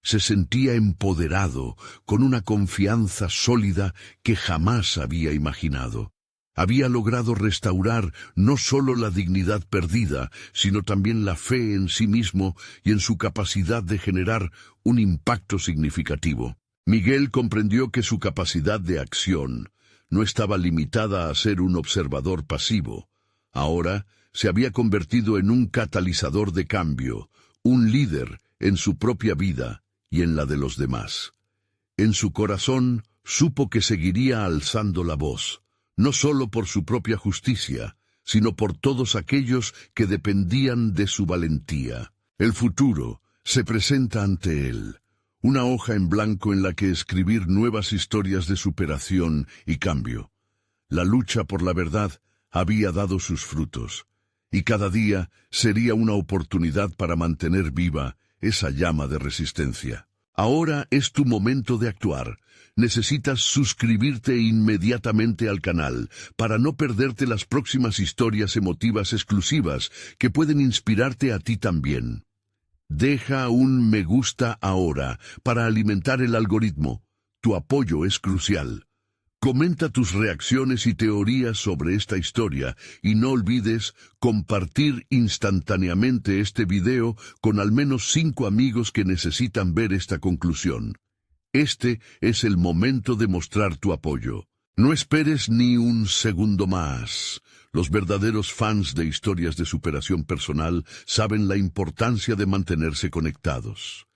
Se sentía empoderado, con una confianza sólida que jamás había imaginado. Había logrado restaurar no solo la dignidad perdida, sino también la fe en sí mismo y en su capacidad de generar un impacto significativo. Miguel comprendió que su capacidad de acción no estaba limitada a ser un observador pasivo. Ahora se había convertido en un catalizador de cambio, un líder en su propia vida y en la de los demás. En su corazón supo que seguiría alzando la voz, no solo por su propia justicia, sino por todos aquellos que dependían de su valentía. El futuro se presenta ante él, una hoja en blanco en la que escribir nuevas historias de superación y cambio. La lucha por la verdad había dado sus frutos, y cada día sería una oportunidad para mantener viva esa llama de resistencia. Ahora es tu momento de actuar. Necesitas suscribirte inmediatamente al canal para no perderte las próximas historias emotivas exclusivas que pueden inspirarte a ti también. Deja un me gusta ahora para alimentar el algoritmo. Tu apoyo es crucial. Comenta tus reacciones y teorías sobre esta historia y no olvides compartir instantáneamente este video con al menos 5 amigos que necesitan ver esta conclusión. Este es el momento de mostrar tu apoyo. No esperes ni un segundo más. Los verdaderos fans de historias de superación personal saben la importancia de mantenerse conectados.